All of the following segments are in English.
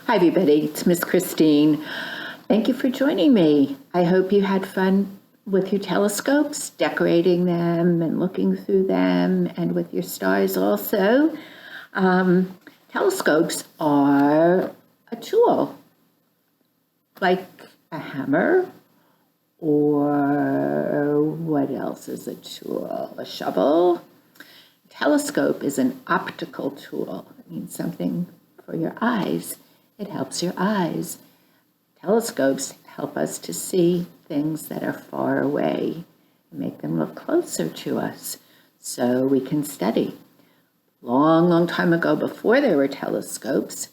Hi, everybody. It's Miss Christine. Thank you for joining me. I hope you had fun with your telescopes, decorating them and looking through them, and with your stars also. Telescopes are a tool, like a hammer, or what else is a tool? A shovel. Telescope is an optical tool. It means something for your eyes. It helps your eyes. Telescopes help us to see things that are far away and make them look closer to us so we can study. Long time ago, before there were telescopes,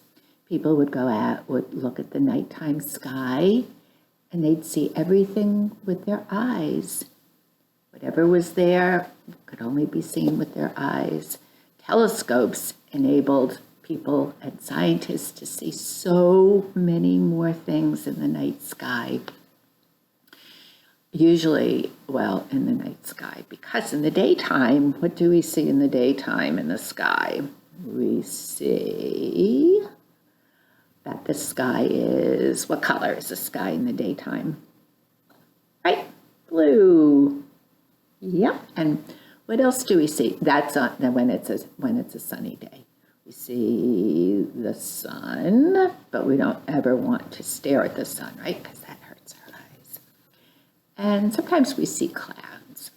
people would go out, would look at the nighttime sky, and they'd see everything with their eyes. Whatever was there could only be seen with their eyes. Telescopes enabled people and scientists to see so many more things in the night sky. Usually, well, in the night sky, because in the daytime, what do we see in the daytime in the sky? We see that the sky is, what color is the sky in the daytime? Right, blue. Yep, and what else do we see? That's on when it's a sunny day. We see the sun, but we don't ever want to stare at the sun, right? Because that hurts our eyes. And sometimes we see clouds.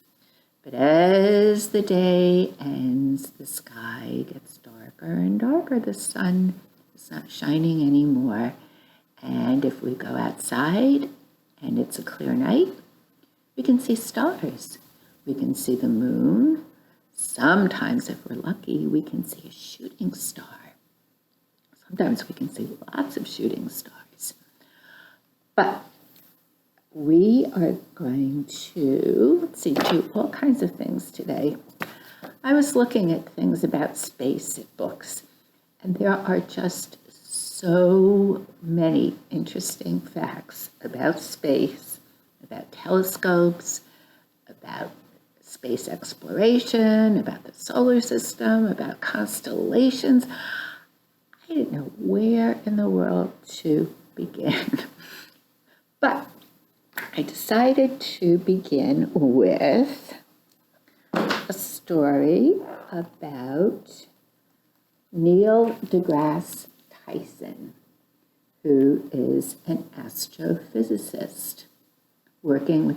But as the day ends, the sky gets darker and darker. The sun is not shining anymore. And if we go outside and it's a clear night, we can see stars. We can see the moon. Sometimes, if we're lucky, we can see a shooting star. Sometimes we can see lots of shooting stars. But we are going to, do all kinds of things today. I was looking at things about space at books, and there are just so many interesting facts about space, about telescopes, about space exploration, about the solar system, about constellations. I didn't know where in the world to begin. But I decided to begin with a story about Neil deGrasse Tyson, who is an astrophysicist working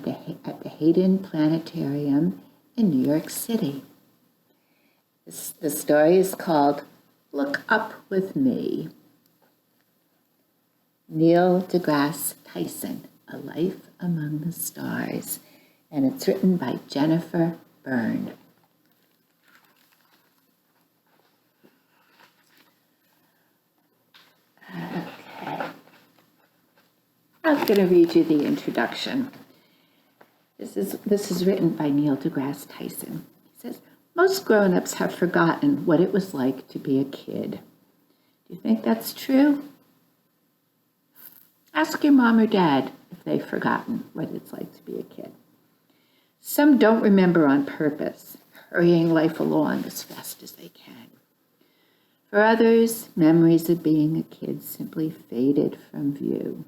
at the Hayden Planetarium in New York City. The story is called Look Up With Me. Neil deGrasse Tyson, A Life Among the Stars, and it's written by Jennifer Byrne. Okay. I'm going to read you the introduction. This is written by Neil deGrasse Tyson. He says, most grown-ups have forgotten what it was like to be a kid. Do you think that's true? Ask your mom or dad if they've forgotten what it's like to be a kid. Some don't remember on purpose, hurrying life along as fast as they can. For others, memories of being a kid simply faded from view.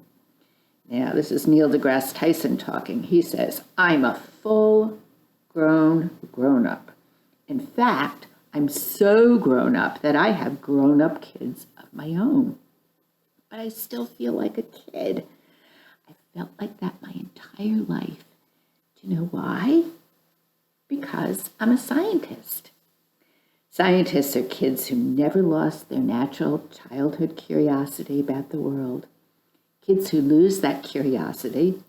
Now, this is Neil deGrasse Tyson talking. He says, I'm a full-grown grown-up. In fact, I'm so grown up that I have grown-up kids of my own. But I still feel like a kid. I felt like that my entire life. Do you know why? Because I'm a scientist. Scientists are kids who never lost their natural childhood curiosity about the world. Kids who lose that curiosity,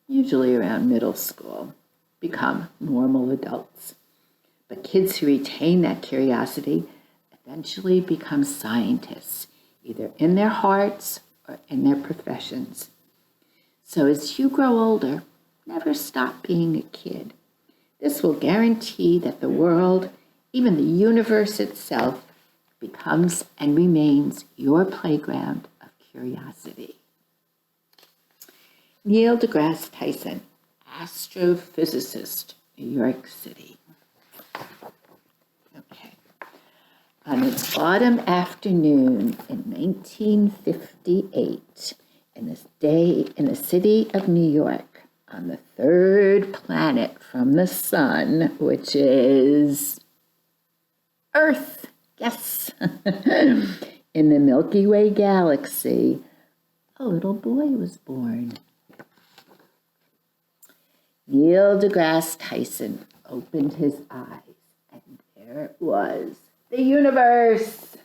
usually around middle school, become normal adults. But kids who retain that curiosity eventually become scientists, either in their hearts or in their professions. So as you grow older, never stop being a kid. This will guarantee that the world, even the universe itself, becomes and remains your playground of curiosity. Neil deGrasse Tyson, astrophysicist, New York City. Okay. On an autumn afternoon in 1958, in the city of New York, on the third planet from the sun, which is Earth, yes, in the Milky Way galaxy, a little boy was born. Neil deGrasse Tyson opened his eyes, and there it was, the universe,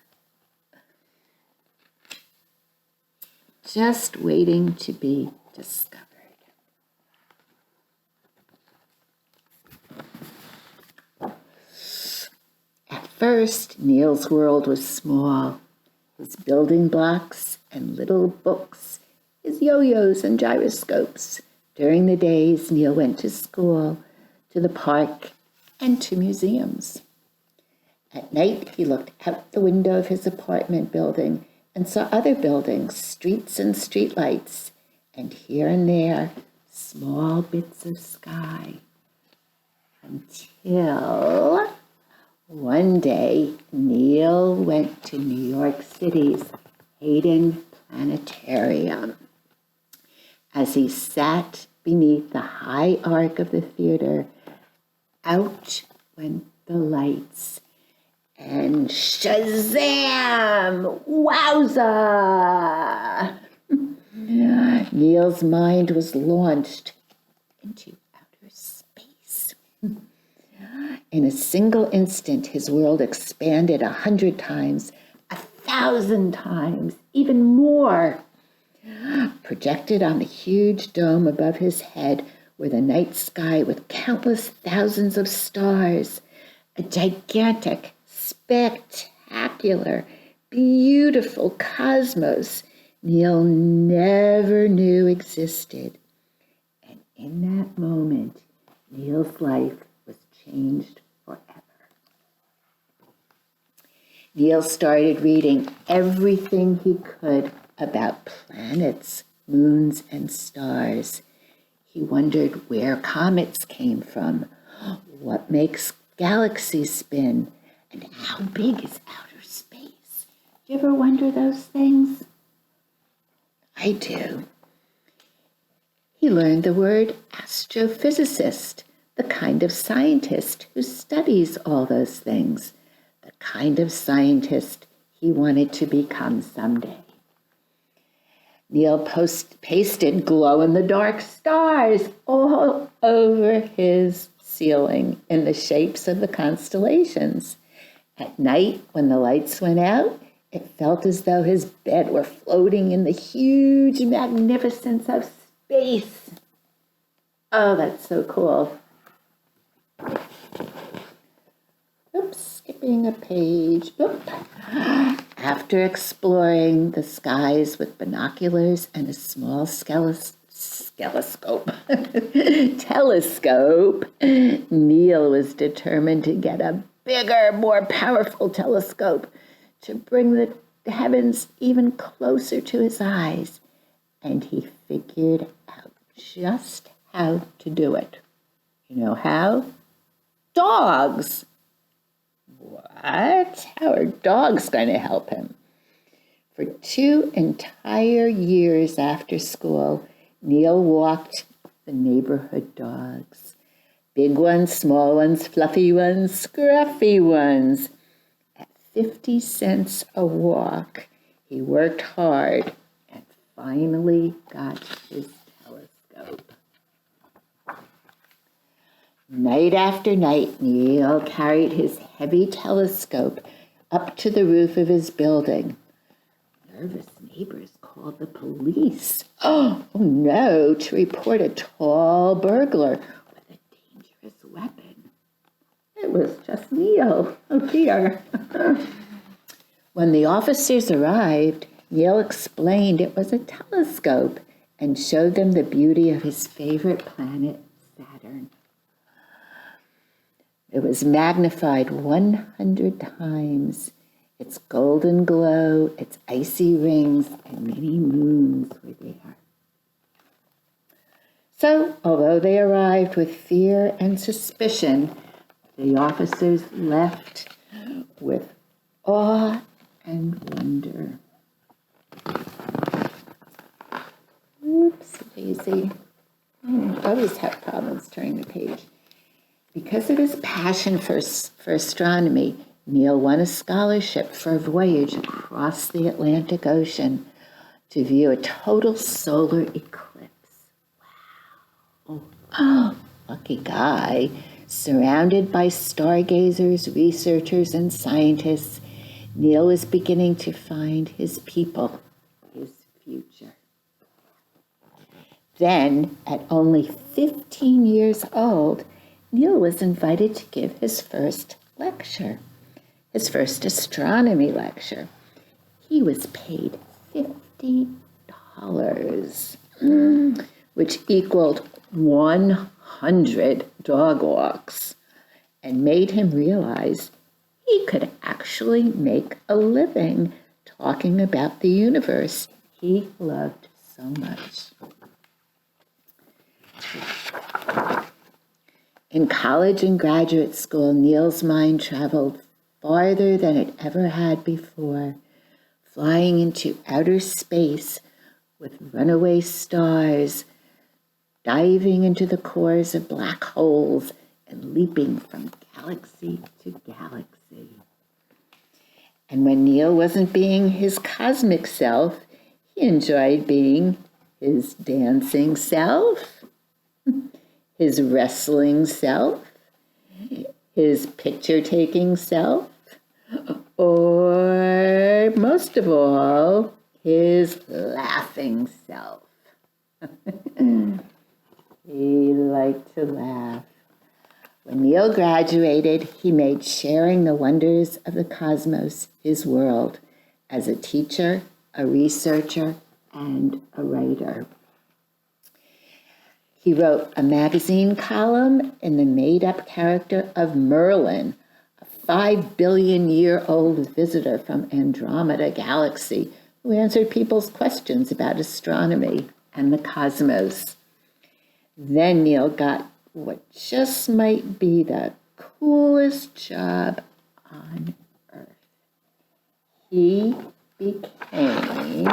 just waiting to be discovered. At first, Neil's world was small. His building blocks and little books, his yo-yos and gyroscopes. During the days, Neil went to school, to the park, and to museums. At night, he looked out the window of his apartment building and saw other buildings, streets and streetlights, and here and there, small bits of sky. Until one day, Neil went to New York City's Hayden Planetarium. As he sat beneath the high arc of the theater, out went the lights, and shazam! Wowza! Neil's mind was launched into outer space. In a single instant, his world expanded 100 times, 1,000 times, even more. Projected on the huge dome above his head were the night sky with countless thousands of stars, a gigantic, spectacular, beautiful cosmos Neil never knew existed. And in that moment, Neil's life was changed forever. Neil started reading everything he could about planets, moons, and stars. He wondered where comets came from, what makes galaxies spin, and how big is outer space. Do you ever wonder those things? I do. He learned the word astrophysicist, the kind of scientist who studies all those things, the kind of scientist he wanted to become someday. Neil pasted glow-in-the-dark stars all over his ceiling in the shapes of the constellations. At night, when the lights went out, it felt as though his bed were floating in the huge magnificence of space. Oh, that's so cool. Oops, skipping a page. Oop. After exploring the skies with binoculars and a small telescope, Neil was determined to get a bigger, more powerful telescope to bring the heavens even closer to his eyes. And he figured out just how to do it. You know how? Dogs. What? How are dogs going to help him? For 2 entire years after school, Neil walked the neighborhood dogs. Big ones, small ones, fluffy ones, scruffy ones. At 50 cents a walk, he worked hard and finally got his telescope. Night after night, Neil carried his heavy telescope up to the roof of his building. Nervous neighbors called the police. Oh no, to report a tall burglar with a dangerous weapon. It was just Neil. Oh dear. When the officers arrived, Neil explained it was a telescope and showed them the beauty of his favorite planet, Saturn. It was magnified 100 times. Its golden glow, its icy rings, and many moons were there. So, although they arrived with fear and suspicion, the officers left with awe and wonder. Oops, daisy. I always have problems turning the page. Because of his passion for astronomy, Neil won a scholarship for a voyage across the Atlantic Ocean to view a total solar eclipse. Wow. Oh, lucky guy. Surrounded by stargazers, researchers, and scientists, Neil was beginning to find his people, his future. Then, at only 15 years old, Neil was invited to give his first lecture, his first astronomy lecture. He was paid $50, which equaled 100 dog walks, and made him realize he could actually make a living talking about the universe he loved so much. In college and graduate school, Neil's mind traveled farther than it ever had before, flying into outer space with runaway stars, diving into the cores of black holes, and leaping from galaxy to galaxy. And when Neil wasn't being his cosmic self, he enjoyed being his dancing self, his wrestling self, his picture-taking self, or most of all, his laughing self. He liked to laugh. When Neil graduated, he made sharing the wonders of the cosmos his world as a teacher, a researcher, and a writer. He wrote a magazine column in the made-up character of Merlin, a 5-billion-year-old visitor from Andromeda Galaxy who answered people's questions about astronomy and the cosmos. Then Neil got what just might be the coolest job on Earth. He became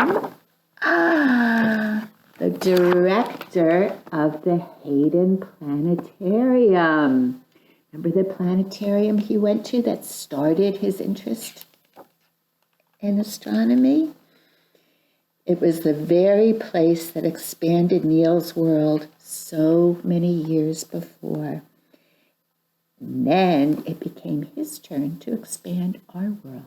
the director of the Hayden Planetarium. Remember the planetarium he went to that started his interest in astronomy? It was the very place that expanded Neil's world so many years before. And then it became his turn to expand our world.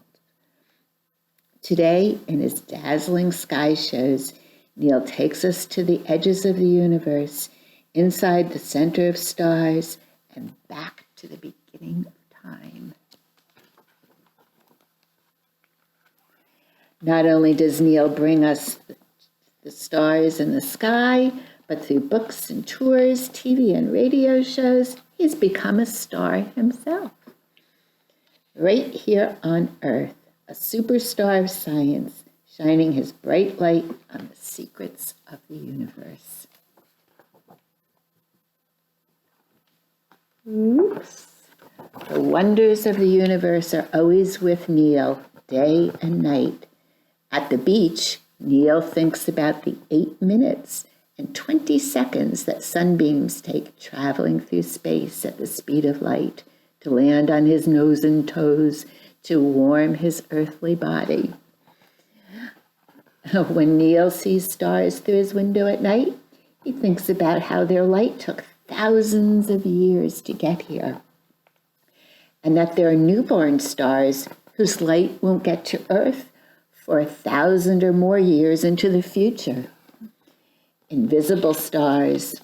Today, in his dazzling sky shows, Neil takes us to the edges of the universe, inside the center of stars, and back to the beginning of time. Not only does Neil bring us the stars in the sky, but through books and tours, TV and radio shows, he's become a star himself. Right here on Earth, a superstar of science, shining his bright light on the secrets of the universe. Oops. The wonders of the universe are always with Neil, day and night. At the beach, Neil thinks about the 8 minutes and 20 seconds that sunbeams take traveling through space at the speed of light to land on his nose and toes to warm his earthly body. When Neil sees stars through his window at night, he thinks about how their light took thousands of years to get here, and that there are newborn stars whose light won't get to Earth for 1,000 or more years into the future. Invisible stars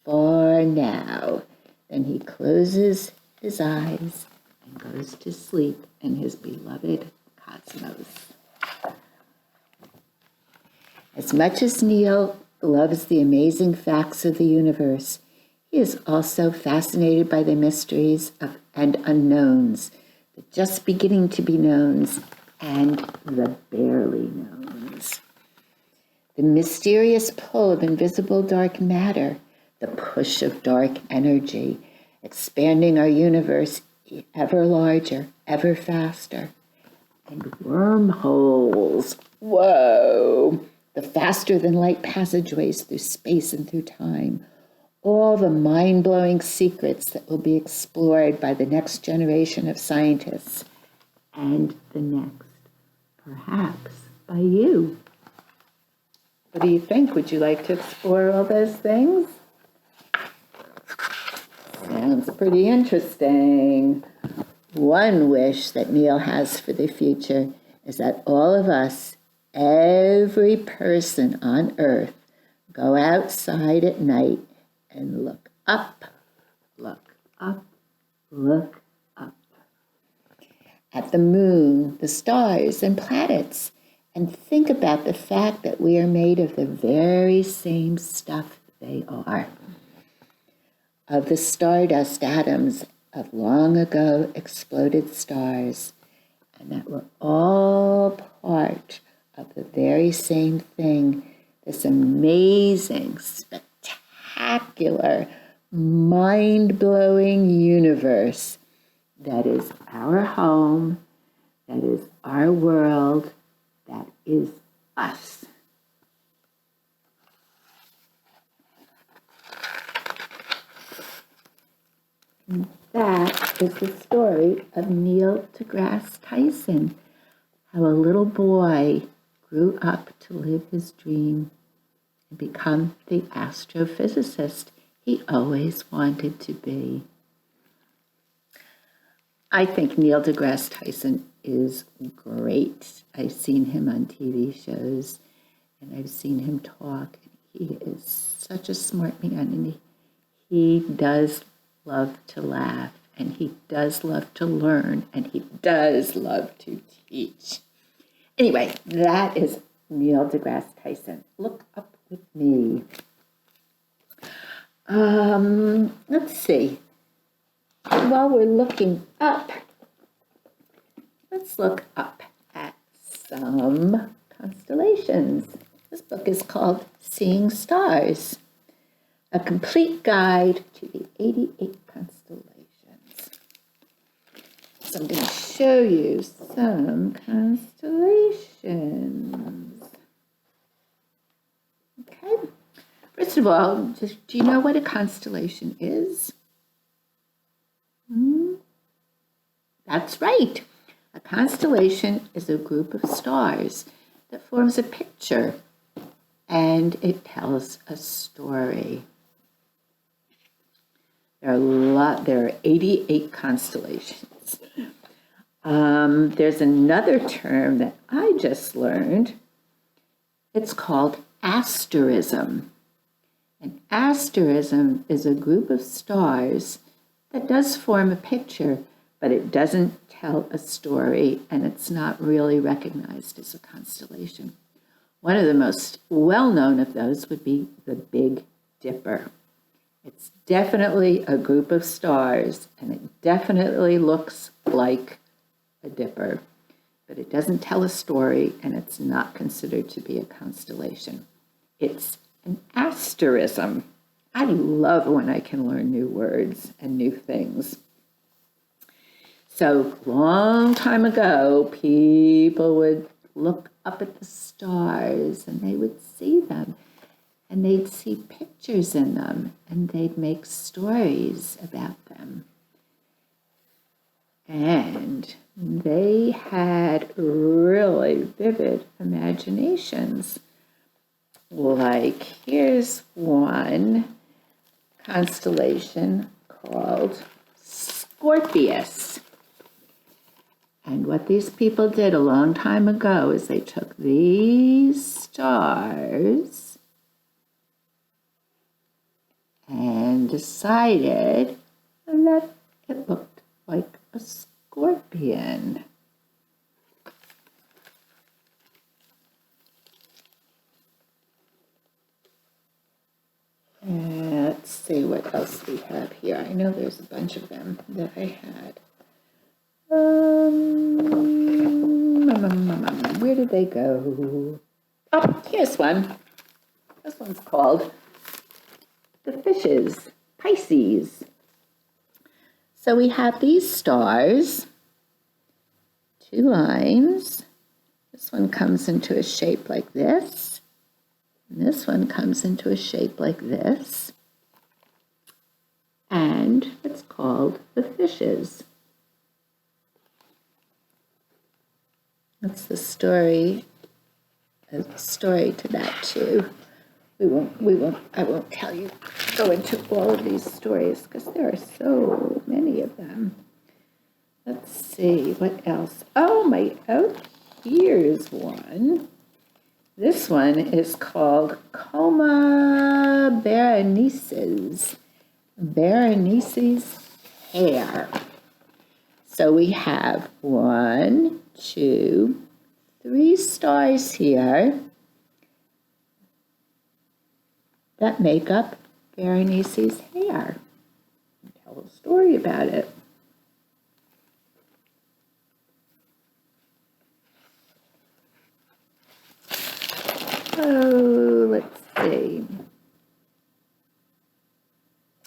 for now. Then he closes his eyes and goes to sleep in his beloved cosmos. As much as Neil loves the amazing facts of the universe, he is also fascinated by the mysteries and unknowns, the just beginning to be knowns, and the barely knowns. The mysterious pull of invisible dark matter, the push of dark energy, expanding our universe ever larger, ever faster, and wormholes. Whoa! The faster than light passageways through space and through time. All the mind-blowing secrets that will be explored by the next generation of scientists. And the next, perhaps, by you. What do you think? Would you like to explore all those things? Sounds pretty interesting. One wish that Neil has for the future is that all of us, every person on Earth, go outside at night and look up, look up, look up at the moon, the stars, and planets, and think about the fact that we are made of the very same stuff they are. Of the stardust atoms of long ago exploded stars, and that we're all part of the very same thing, this amazing, spectacular, mind-blowing universe that is our home, that is our world, that is us. And that is the story of Neil DeGrasse Tyson, how a little boy grew up to live his dream and become the astrophysicist he always wanted to be. I think Neil deGrasse Tyson is great. I've seen him on TV shows, and I've seen him talk. He is such a smart man, and he does love to laugh, and he does love to learn, and he does love to teach. Anyway, that is Neil deGrasse Tyson. Look up with me. Let's see. While we're looking up, let's look up at some constellations. This book is called Seeing Stars, a complete guide to the 88 constellations. So I'm going to show you some constellations. Okay. First of all, do you know what a constellation is? That's right. A constellation is a group of stars that forms a picture, and it tells a story. There are 88 constellations. There's another term that I just learned. It's called asterism. An asterism is a group of stars that does form a picture, but it doesn't tell a story, and it's not really recognized as a constellation. One of the most well-known of those would be the Big Dipper. It's definitely a group of stars, and it definitely looks like a dipper, but it doesn't tell a story, and it's not considered to be a constellation. It's an asterism. I love when I can learn new words and new things. So, long time ago, people would look up at the stars and they would see them, and they'd see pictures in them, and they'd make stories about them. And they had really vivid imaginations. Like, here's one constellation called Scorpius. And what these people did a long time ago is they took these stars and decided that it looked like a scorpion. Let's see what else we have here. I know there's a bunch of them that I had. Where did they go? Oh, here's one. This one's called the Fishes, Pisces. So we have these stars, 2 lines. This one comes into a shape like this. And this one comes into a shape like this. And it's called the fishes. That's the story. There's a story to that too. I won't tell you, go into all of these stories because there are so many of them. Let's see, what else? Oh, here's one. This one is called Coma Berenice's hair. So we have 1, 2, 3 stars here that make up Berenice's hair. Tell a story about it. Oh, let's see.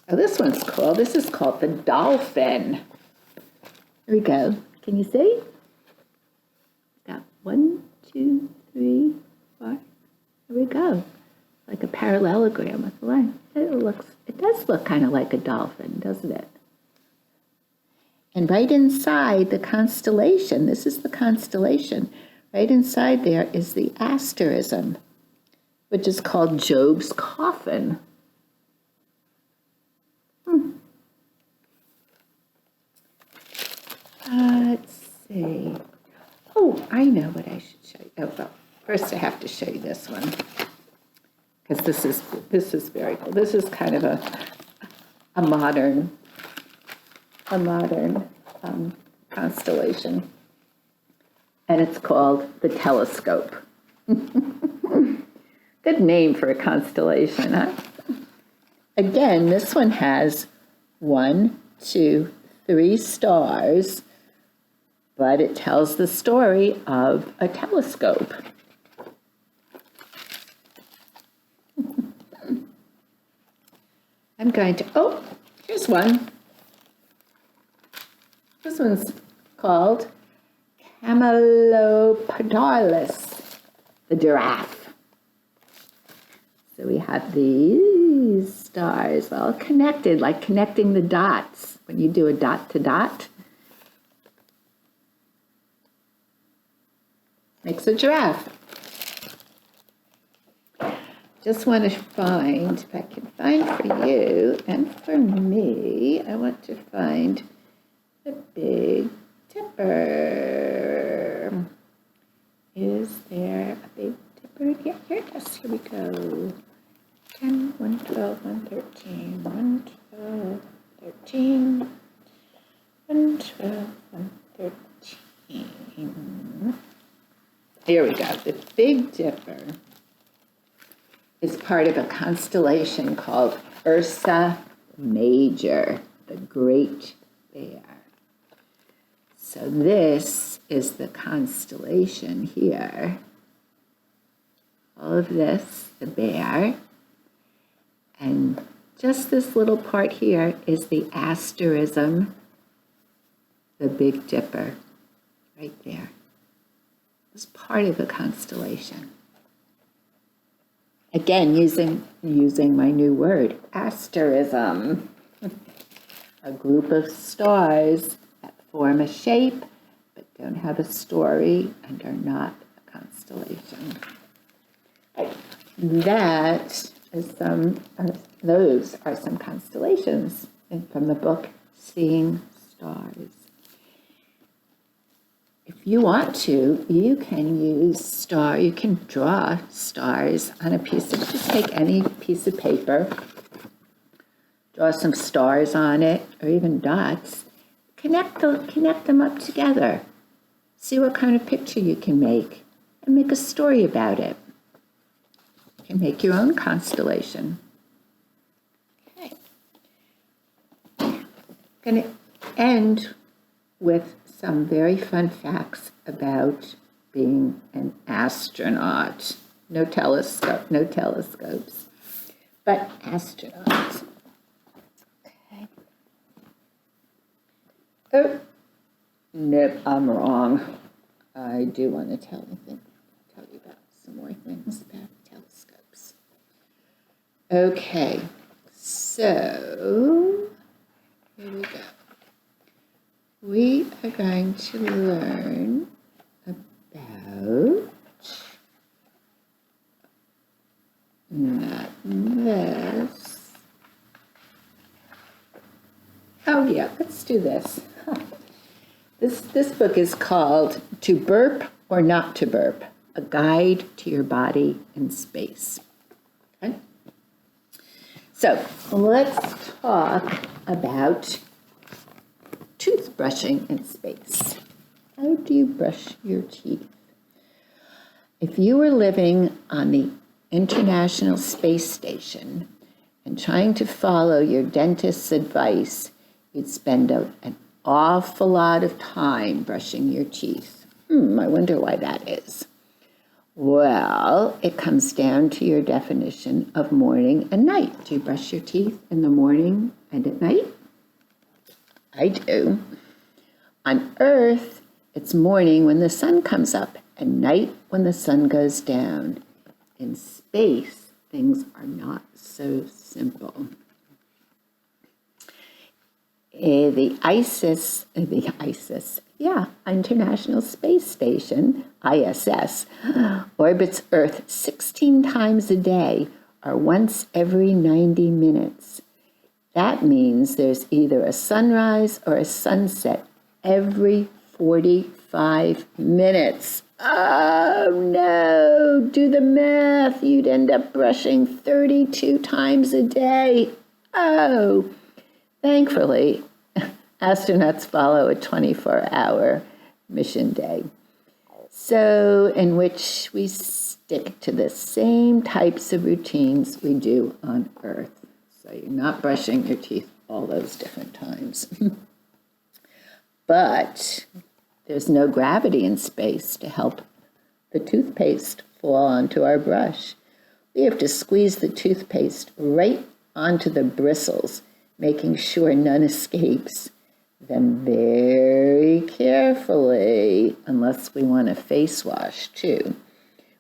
Oh, this one's cool. This is called the dolphin. Here we go. Can you see? Got 1, 2, 3, 4. Here we go. Like a parallelogram with a line. It does look kind of like a dolphin, doesn't it? And right inside the constellation, this is the constellation, right inside there is the asterism, which is called Job's coffin. Let's see. Oh, I know what I should show you. Oh, well, first I have to show you this one. Because this is very cool. This is kind of a modern constellation, and it's called the telescope. Good name for a constellation, huh? Again, this one has 1, 2, 3 stars, but it tells the story of a telescope. I'm going to, oh, here's one. This one's called Camelopardalis, the giraffe. So we have these stars all connected, like connecting the dots. When you do a dot to dot, makes a giraffe. Just want to find, if I can find for you and for me, I want to find the Big Dipper. Is there a Big Dipper? Yeah, here it is. Here we go. 10, 1, 12, 1, 13, 1, 12, 13, 1, 12, 1, 13. Here we go. The Big Dipper is part of a constellation called Ursa Major, the Great Bear. So this is the constellation here. All of this, the bear, and just this little part here is the asterism, the Big Dipper, right there. It's part of the constellation. Again, using my new word, asterism. A group of stars that form a shape but don't have a story and are not a constellation. Those are some constellations from the book Seeing Stars. If you want to, you can draw stars on a just take any piece of paper, draw some stars on it, or even dots, connect them up together. See what kind of picture you can make, and make a story about it. You can make your own constellation. Okay. I'm going to end with some very fun facts about being an astronaut. No telescopes, but astronauts. Okay. Oh, nope, I'm wrong. I do want to tell you about some more things about telescopes. Okay, so here we go. We are going to learn about not this. Oh yeah, let's do this. This book is called To Burp or Not to Burp, A Guide to Your Body in Space. Okay? So let's talk about toothbrushing in space. How do you brush your teeth? If you were living on the International Space Station and trying to follow your dentist's advice, you'd spend an awful lot of time brushing your teeth. I wonder why that is. Well, it comes down to your definition of morning and night. Do you brush your teeth in the morning and at night? I do. On Earth, it's morning when the sun comes up and night when the sun goes down. In space, things are not so simple. The International Space Station, ISS, orbits Earth 16 times a day, or once every 90 minutes. That means there's either a sunrise or a sunset every 45 minutes. Oh no, do the math. You'd end up brushing 32 times a day. Oh, thankfully, astronauts follow a 24-hour mission day, so in which we stick to the same types of routines we do on Earth. So you're not brushing your teeth all those different times. But there's no gravity in space to help the toothpaste fall onto our brush. We have to squeeze the toothpaste right onto the bristles, making sure none escapes. Then very carefully, unless we want a face wash too,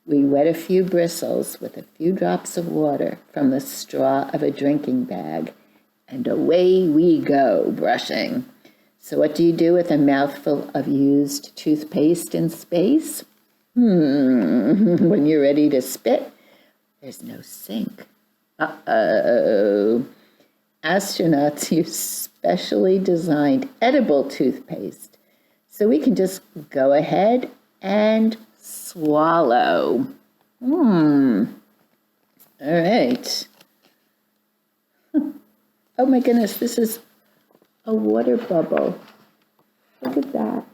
we wet a few bristles with a few drops of water from the straw of a drinking bag, and away we go brushing. So what do you do with a mouthful of used toothpaste in space? When you're ready to spit, there's no sink. Uh-oh. Astronauts use specially designed edible toothpaste, so we can just go ahead and swallow. All right. Oh my goodness, this is a water bubble. Look at that.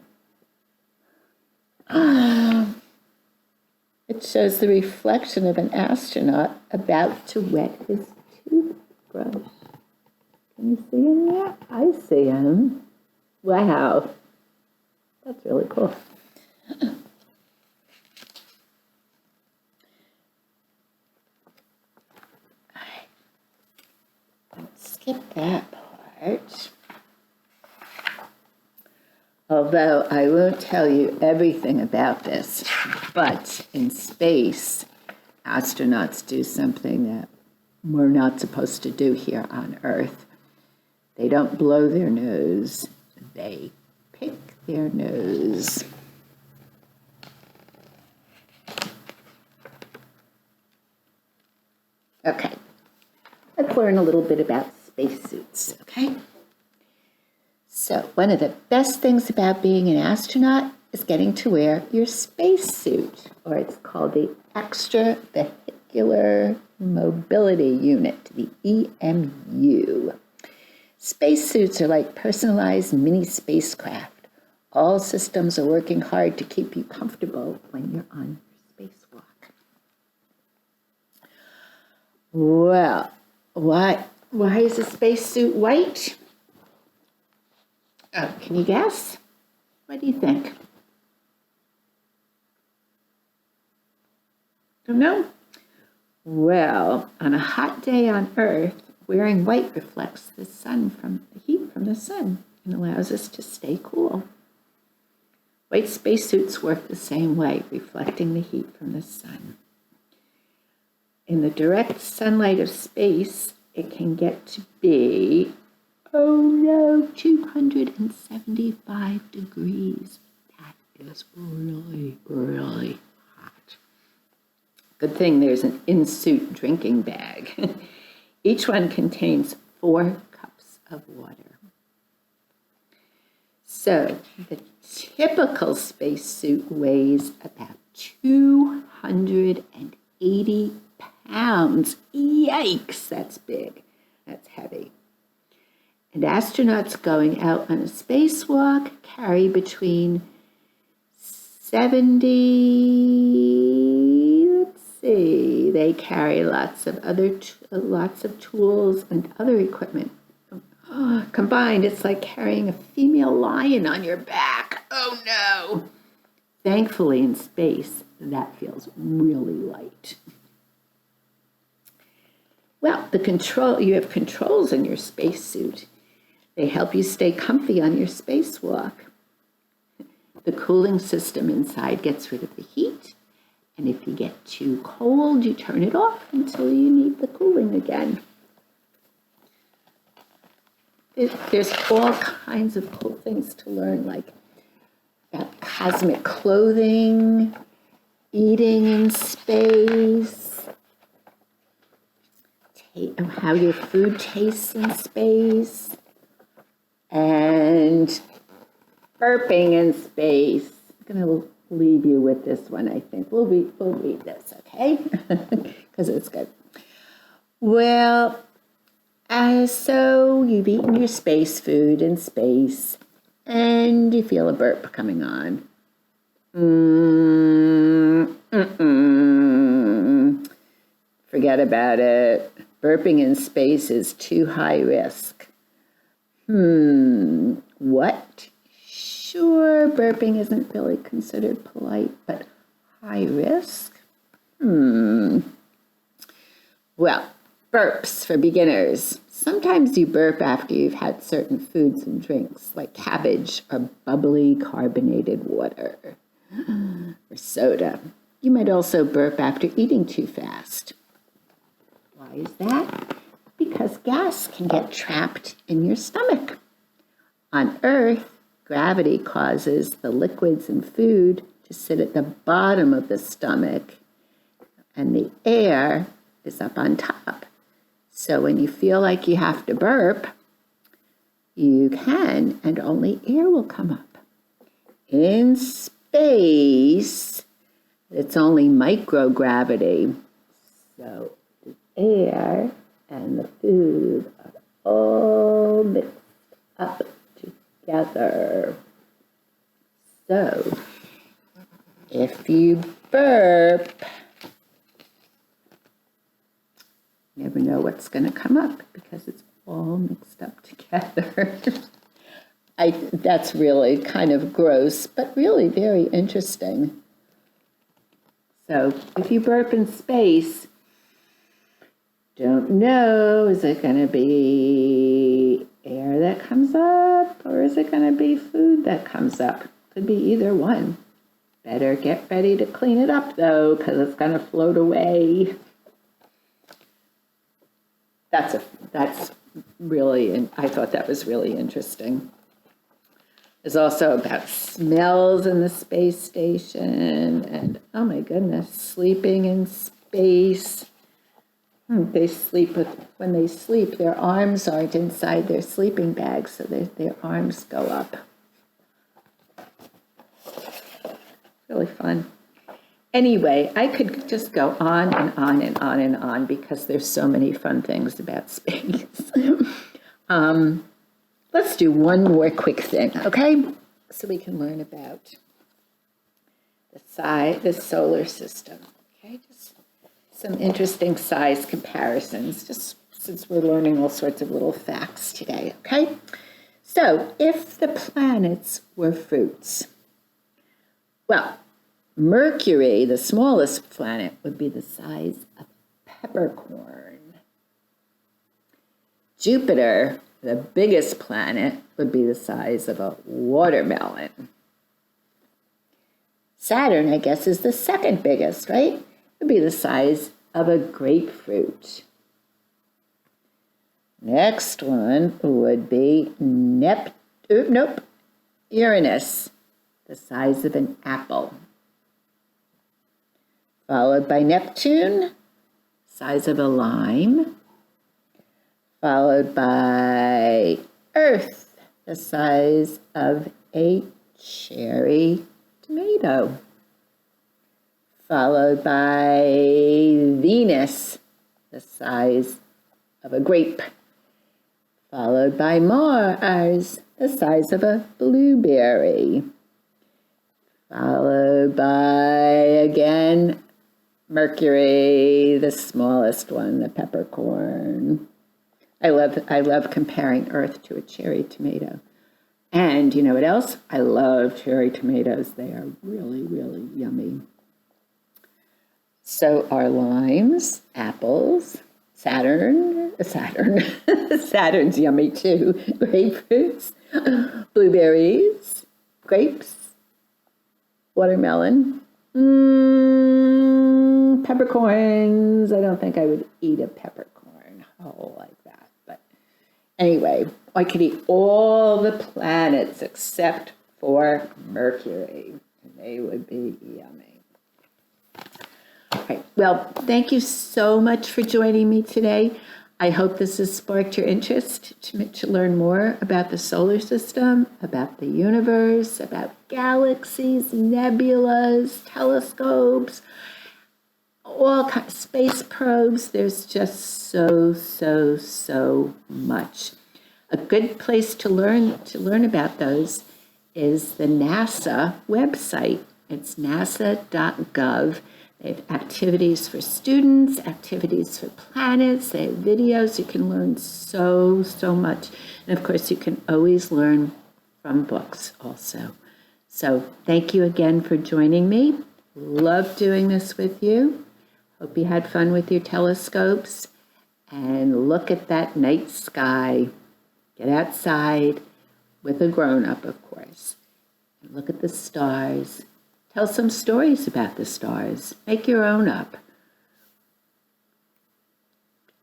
It shows the reflection of an astronaut about to wet his toothbrush. Can you see him yet? I see him. Wow. That's really cool. Let's skip that part. Although I won't tell you everything about this, but in space, astronauts do something that we're not supposed to do here on Earth. They don't blow their nose, they pick their nose. Okay, let's learn a little bit about spacesuits, okay? So one of the best things about being an astronaut is getting to wear your spacesuit, or it's called the Extravehicular Mobility Unit, the EMU. Spacesuits are like personalized mini spacecraft. All systems are working hard to keep you comfortable when you're on your spacewalk. Well, why is a spacesuit white? Oh, can you guess? What do you think? Don't know? Well, on a hot day on Earth, wearing white reflects the heat from the sun and allows us to stay cool. White spacesuits work the same way, reflecting the heat from the sun. In the direct sunlight of space, it can get to be, 275 degrees. That is really, really hot. Good thing there's an in-suit drinking bag. Each one contains 4 cups of water. So the typical spacesuit weighs about 280 pounds. Yikes, that's big. That's heavy. And astronauts going out on a spacewalk carry between 70, they carry lots of tools and other equipment. Combined, it's like carrying a female lion on your back. Oh no! Thankfully, in space, that feels really light. Well, you have controls in your spacesuit. They help you stay comfy on your spacewalk. The cooling system inside gets rid of the heat, and if you get too cold, you turn it off until you need the cooling again. There's all kinds of cool things to learn, like about cosmic clothing, eating in space, how your food tastes in space, and burping in space. I'm going to leave you with this one, I think. We'll read this, okay? Because it's good. Well, so you've eaten your space food in space, and you feel a burp coming on. Forget about it. Burping in space is too high risk. What? Sure, burping isn't really considered polite, but high risk? Well, burps for beginners. Sometimes you burp after you've had certain foods and drinks, like cabbage or bubbly carbonated water or soda. You might also burp after eating too fast. Why is that? Because gas can get trapped in your stomach. On Earth, gravity causes the liquids in food to sit at the bottom of the stomach, and the air is up on top. So when you feel like you have to burp, you can, and only air will come up. In space, it's only microgravity. So the air and the food are all mixed up together. So if you burp, you never know what's going to come up because it's all mixed up together. That's really kind of gross, but really very interesting. So if you burp in space, don't know, is it going to be air that comes up or is it going to be food that comes up? Could be either one. Better get ready to clean it up though, because it's going to float away. That's really, and I thought that was really interesting. There's also about smells in the space station, and oh my goodness, sleeping in space. When they sleep, their arms aren't inside their sleeping bags, so their arms go up. Really fun. Anyway, I could just go on and on and on and on because there's so many fun things about space. Let's do one more quick thing, okay? So we can learn about the solar system, okay? Just some interesting size comparisons, just since we're learning all sorts of little facts today, okay? So if the planets were fruits, well, Mercury, the smallest planet, would be the size of peppercorn. Jupiter, the biggest planet, would be the size of a watermelon. Saturn, I guess, is the second biggest, right? It would be the size of a grapefruit. Next one would be Uranus, the size of an apple. Followed by Neptune, size of a lime. Followed by Earth, the size of a cherry tomato. Followed by Venus, the size of a grape. Followed by Mars, the size of a blueberry. Followed by, again, Mercury, the smallest one, the peppercorn. I love comparing Earth to a cherry tomato. And you know what else? I love cherry tomatoes. They are really, really yummy. So are limes, apples, Saturn's yummy too. Grapefruits, blueberries, grapes, watermelon, peppercorns. I don't think I would eat a peppercorn whole like that. But anyway, I could eat all the planets except for Mercury. And they would be yummy. All right. Well, thank you so much for joining me today. I hope this has sparked your interest to learn more about the solar system, about the universe, about galaxies, nebulas, telescopes, all kinds of space probes. There's just so much. A good place to learn about those is the NASA website. It's nasa.gov. They have activities for students, activities for planets. They have videos. You can learn so much. And of course, you can always learn from books also. So thank you again for joining me. Love doing this with you. Hope you had fun with your telescopes. And look at that night sky. Get outside with a grown-up, of course. And look at the stars. Tell some stories about the stars. Make your own up.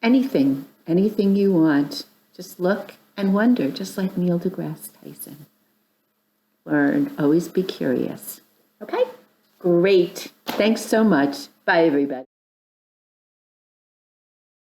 Anything you want. Just look and wonder, just like Neil deGrasse Tyson. Learn, always be curious. Okay? Great. Thanks so much. Bye, everybody.